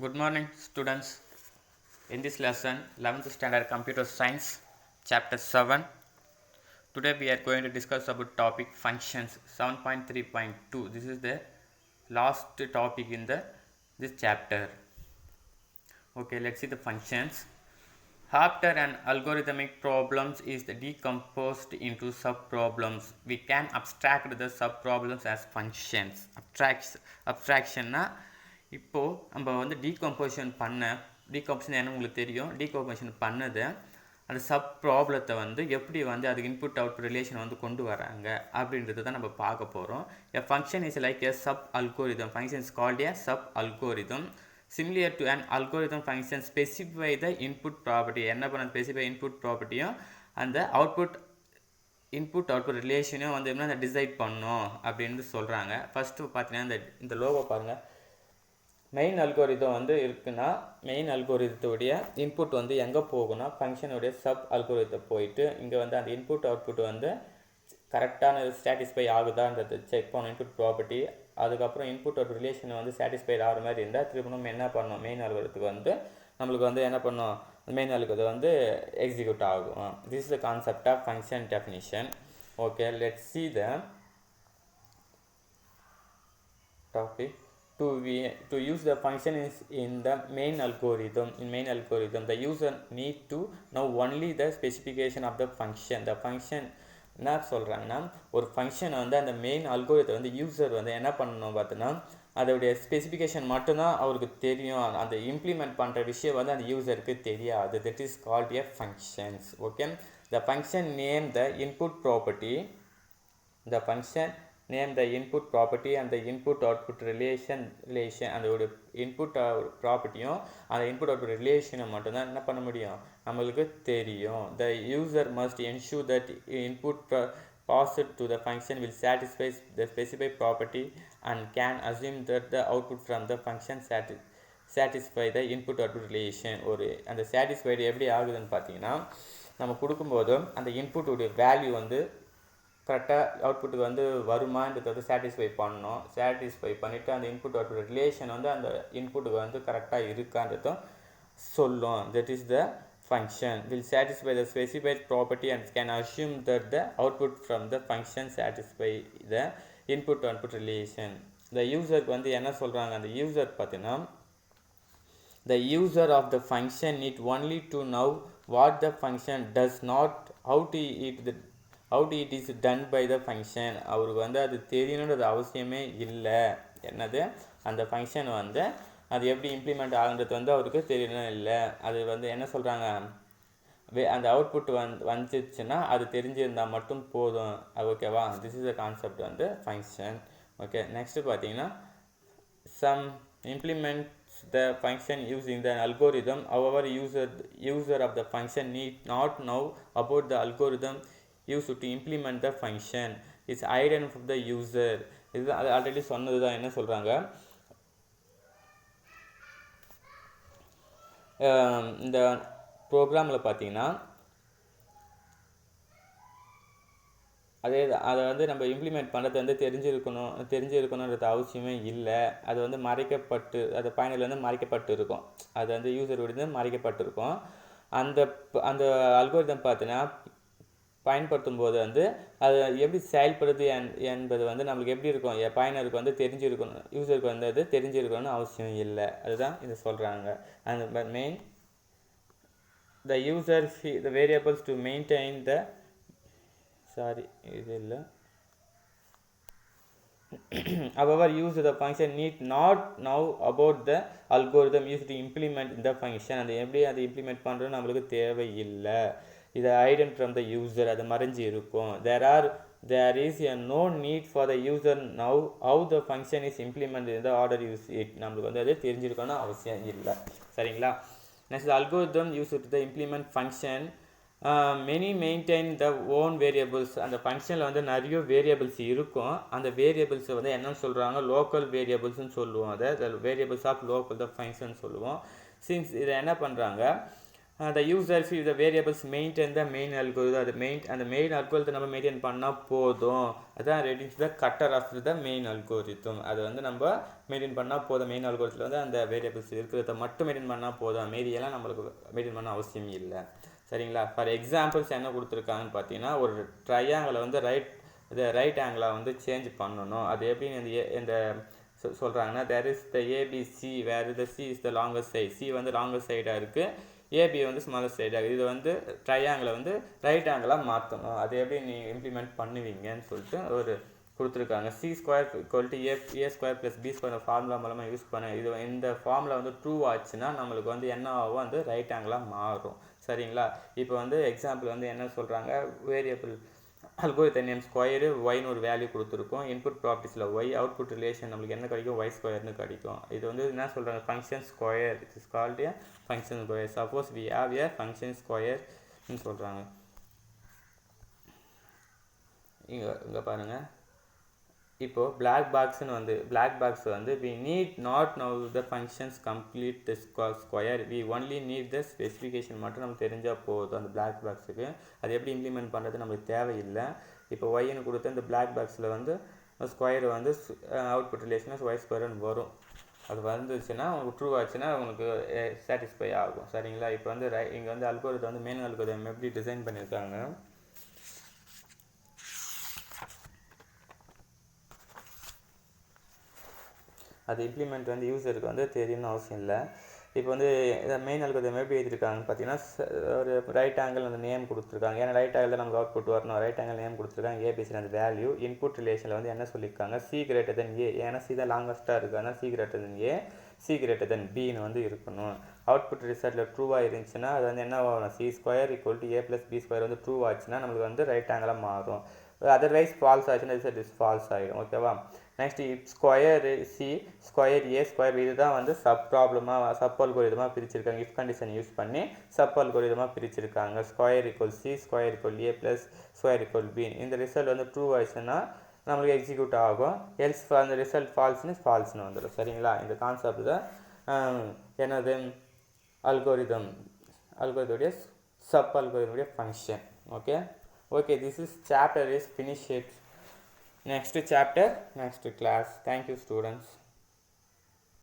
Good morning, students. In this lesson, 11th standard computer science, chapter 7. Today we are going to discuss about topic functions 7.3.2. This is the last topic in this chapter. Okay, let's see the functions. After an algorithmic problems is decomposed into sub-problems, we can abstract the sub-problems as functions. Abstraction இப்போது நம்ம வந்து decomposition என்ன உங்களுக்கு தெரியும், decomposition பண்ணது அந்த sub ப்ராப்ளத்தை வந்து எப்படி வந்து அதுக்கு இன்புட் அவுட் ரிலேஷன் வந்து கொண்டு வராங்க அப்படின்றது தான் நம்ம பார்க்க போகிறோம். A function is like a sub algorithm. Function is called a sub algorithm. Similar to an algorithm function specify the input property. என்ன பண்ண specify input propertyயும் அந்த input output ரிலேஷனையும் வந்து என்ன டிசைட் பண்ணோம் அப்படின்னு சொல்கிறாங்க. ஃபஸ்ட்டு பார்த்தீங்கன்னா இந்த லோகோ பாருங்கள். மெயின் அல்கோரிதம் வந்து இருக்குன்னா மெயின் அல்கோரிதத்துடைய இன்புட் வந்து எங்கே போகும்னா ஃபங்க்ஷனுடைய சப் அல்கோரிதத்தை போயிட்டு இங்கே வந்து அந்த இன்புட் அவுட்புட் வந்து கரெக்டான சாட்டிஸ்ஃபை ஆகுதான்றது செக் பண்ணணும் இன்புட் ப்ராப்பர்ட்டி. அதுக்கப்புறம் இன்புட் ஒரு ரிலேஷன் வந்து சாட்டிஸ்ஃபைட் ஆகிற மாதிரி இருந்தால் திரும்ப நம்ம என்ன பண்ணோம், மெயின் அல்கோரிதத்துக்கு வந்து நம்மளுக்கு வந்து என்ன பண்ணோம், மெயின் அல்கோரிதம் வந்து எக்ஸிக்யூட் ஆகும். This is the concept of function definition. Okay, let's see the topic. To use the function is in the main algorithm. In main algorithm, the user need to know only the specification of the function. The function என்ன சொல்கிறாங்கன்னா, ஒரு ஃபங்க்ஷனை வந்து அந்த main அல்கோரிதத்தை வந்து user வந்து என்ன பண்ணணும் பார்த்தோன்னா அதோடைய ஸ்பெசிஃபிகேஷன் மட்டும்தான் அவருக்கு தெரியும். அந்த இம்ப்ளிமெண்ட் பண்ணுற விஷயம் வந்து அந்த யூசருக்கு தெரியாது. That is called a functions. Okay, the function name the input property. The function name the input property and the input output relation அதோட input ப்ராப்பர்ட்டியும் அந்த input output ரிலேஷனை மட்டும்தான் என்ன பண்ண முடியும், நம்மளுக்கு தெரியும். The user must ensure that input passed to the function will satisfy the specified property and can assume that the output from the function satisfy the input output relation. ஒரு அந்த satisfied எப்படி ஆகுதுன்னு பார்த்தீங்கன்னா, நம்ம கொடுக்கும்போது அந்த இன்புட்டுடைய வேல்யூ வந்து கரெக்டாக அவுட்புட்டுக்கு வந்து வருமானதை வந்து சாட்டிஸ்ஃபை பண்ணணும். சாட்டிஸ்ஃபை பண்ணிவிட்டு அந்த இன்புட் அவுட்புட் ரிலேஷன் வந்து அந்த இன்புட்டுக்கு வந்து கரெக்டாக இருக்கான்றதும் சொல்லும். That is the function will satisfy the specified property and can assume that the output from the function satisfy the input output relation. இந்த யூசருக்கு வந்து என்ன சொல்கிறாங்க, அந்த யூசர் பார்த்தீங்கன்னா the user of the function need only to know what the function does not, how it is done by the function. அவருக்கு வந்து அது தெரியணுன்றது அவசியமே இல்லை. என்னது, அந்த ஃபங்க்ஷன் வந்து அது எப்படி இம்ப்ளிமெண்ட் ஆகுன்றது வந்து அவருக்கு தெரியணும் இல்லை. அது வந்து என்ன சொல்கிறாங்க, அந்த அவுட்புட் வந்துச்சுன்னா அது தெரிஞ்சிருந்தால் மட்டும் போதும். ஓகேவா, திஸ் இஸ் த கான்செப்ட் வந்து ஃபங்க்ஷன். ஓகே, நெக்ஸ்ட்டு பார்த்தீங்கன்னா some implements the function using the algorithm. However, user of the function need not know about the algorithm used to implement the function. It's hidden from the user. இது already சொன்னது தான். என்ன சொல்கிறாங்க, இந்த ப்ரோக்ராமில் பார்த்தீங்கன்னா அதை வந்து நம்ம இம்ப்ளிமெண்ட் பண்ணுறது வந்து தெரிஞ்சிருக்கணுன்றது அவசியமே இல்லை. அது வந்து மறைக்கப்பட்டு அது பயனர்லேருந்து மறைக்கப்பட்டு இருக்கும். அது வந்து யூசரோடு மறைக்கப்பட்டிருக்கும். அந்த அல்கோரிதம் பார்த்தீங்கன்னா பயன்படுத்தும் போது வந்து அது எப்படி செயல்படுது என்பது வந்து நம்மளுக்கு எப்படி இருக்கும், பயனருக்கு வந்து தெரிஞ்சிருக்கணும், யூசருக்கு வந்து அது தெரிஞ்சிருக்கணும்னு அவசியம் இல்லை. அதுதான் இது சொல்கிறாங்க. அந்த main the user the variables to maintain the இது இல்லை. However, use the function need not know about the algorithm used to implement the function. அது எப்படி அதை இம்ப்ளிமெண்ட் பண்ணுறது நம்மளுக்கு தேவையில்லை. இதை hidden from the user, அது மறைஞ்சி இருக்கும். There is no need for the user know how the function is implemented in the order use it. நம்மளுக்கு வந்து அது தெரிஞ்சிருக்கணும் அவசியம் இல்லை. சரிங்களா, next algorithm used to implement function many maintain the own variables. அந்த ஃபங்க்ஷனில் வந்து நிறைய வேரியபிள்ஸ் இருக்கும். அந்த வேரியபிள்ஸை வந்து என்னன்னு சொல்கிறாங்க, லோக்கல் வேரியபிள்ஸ்னு சொல்லுவோம். அதை variables of local the function சொல்லுவோம். சின்ஸ் இதை என்ன பண்ணுறாங்க, the user if the variables maintain the main algorithm அந்த மெயின் அல்கோரிதம் நம்ம மெயின்டைன் பண்ணால் போதும். அதான் reduce the clutter of the main algorithm. அது வந்து நம்ம மெயின்டைன் பண்ணால் போதும். மெயின் அல்கோரிதத்தில் வந்து அந்த வேரியபிள்ஸ் இருக்கிறத மட்டும் மெயின்டைன் பண்ணால் போதும். மீதியெல்லாம் நம்மளுக்கு மெயின்டைன் பண்ண அவசியம் இல்லை. சரிங்களா? ஃபார் எக்ஸாம்பிள்ஸ் என்ன கொடுத்துருக்காங்கன்னு பார்த்தீங்கன்னா, ஒரு ட்ரையாங்கிளை வந்து ரைட் ஆங்கிளாக வந்து சேஞ்ச் பண்ணணும். அது எப்படின்னு இந்த சொல்கிறாங்கன்னா, there is the ABC where the C is the longest side. C வந்து லாங்கஸ்ட் சைடாக இருக்குது, ஏபி வந்து ஸ்மாலஸ்ட் சைடாக. இது வந்து ட்ரையாங்கிளை வந்து ரைட் ஆங்கிளாக மாற்றணும். அது எப்படி நீங்கள் இம்ப்ளிமெண்ட் பண்ணுவீங்கன்னு சொல்லிட்டு ஒரு கொடுத்துருக்காங்க. C square equal to A square plus B square formula மூலமாக யூஸ் பண்ண இது இந்த ஃபார்முலா வந்து ட்ரூ ஆச்சுன்னா நம்மளுக்கு வந்து என்ன ஆகும், வந்து ரைட் ஆங்கிளாக மாறும். சரிங்களா? இப்போ வந்து எக்ஸாம்பிள் வந்து என்ன சொல்கிறாங்க, வேரியபிள் அல்கோரிதம் நேம் ஸ்கொயரு ஒய்னு ஒரு வேல்யூ கொடுத்துருக்கோம். இன்புட் ப்ராப்பர்ட்டிஸில் ஒய், அவுட்புட் ரிலேஷன் நம்மளுக்கு என்ன கிடைக்கும், ஒய் ஸ்கொயர்னு கிடைக்கும். இது வந்து என்ன சொல்கிறாங்க, function square. It is called a function square. Suppose we have a function ஸ்கொயர்னு சொல்கிறாங்க. இங்கே பாருங்கள், இப்போது black box வந்து we need not know the functions complete the square, we only need the specification மட்டும் நமக்கு தெரிஞ்சால் போதும் அந்த black boxக்கு. அது எப்படி இம்ப்ளிமெண்ட் பண்ணுறது நம்மளுக்கு தேவையில்லை. இப்போ ஒய்னு கொடுத்து இந்த black boxயில் வந்து ஸ்கொயர் வந்து அவுட்புட் ரிலேஷன் ஒய் ஸ்கொயர்னு வரும். அது வந்துச்சுன்னா உங்களுக்கு ட்ரூ ஆச்சுன்னா உங்களுக்கு சாட்டிஸ்ஃபை ஆகும். சரிங்களா? இப்போ வந்து இங்கே வந்து அல்கோரிதம் வந்து மெயின் அல்கோரிதம் எப்படி டிசைன் பண்ணியிருக்காங்க, அது இம்ப்ளிமெண்ட் வந்து யூஸருக்கு வந்து தெரியணும்னு அவசியம் இல்லை. இப்போ வந்து இதை மெயின் அல்கோரிதம் எப்படி எழுதியிருக்காங்கன்னு பார்த்தீங்கன்னா, ஒரு ரைட் ஆங்கிள் அந்த நேம் கொடுத்துருக்காங்க. ஏன்னா ரைட் ஆங்கிள் நமக்கு அவுட்புட் வரணும். ரைட் ஆங்கிள் நேம் கொடுத்துருக்காங்க, ஏபிசி அந்த வேல்யூ. இன்புட் ரிலேஷனில் வந்து என்ன சொல்லியிருக்காங்க, சி கிரேட்டர் தென் ஏ. ஏன்னா சி தான் லாங்கஸ்ட்டாக இருக்குது, ஆனால் சி கிரேட்டர் தென் ஏ, சி கிரேட்டர் தென் பின்னு வந்து இருக்கணும். அவுட்புட் ரிசல்ட்டில் ட்ரூவாக இருந்துச்சுன்னா அது வந்து என்ன ஆகணும், C square equal to A plus B square வந்து ட்ரூ ஆச்சுன்னா நம்மளுக்கு வந்து ரைட் ஆங்கிளாக மாறும். அதர்வைஸ் ஃபால்ஸ் ஆச்சுன்னா ரிசல்ட் இஸ் ஃபால்ஸ் ஆகிடும். ஓகேவா? Next square C square A square இதுதான் வந்து சப் அல்கோரிதமாக பிரிச்சிருக்காங்க. இஃப் கண்டிஷன் யூஸ் பண்ணி சப் அல்கோரிதமாக பிரிச்சிருக்காங்க. Square equal C square equal A plus square equal B. இந்த ரிசல்ட் வந்து ட்ரூ ஆயிடுச்சுன்னா நம்மளுக்கு எக்ஸிக்யூட் ஆகும். எல்ஸ் அந்த ரிசல்ட் ஃபால்ஸ்னு வந்துடும். சரிங்களா? இந்த கான்செப்ட் தான் என்னது அல்கோரிதோடைய சப் அல்கோரிதோடைய function. Okay, this is chapter is finished. Next chapter, next class. Thank you, students.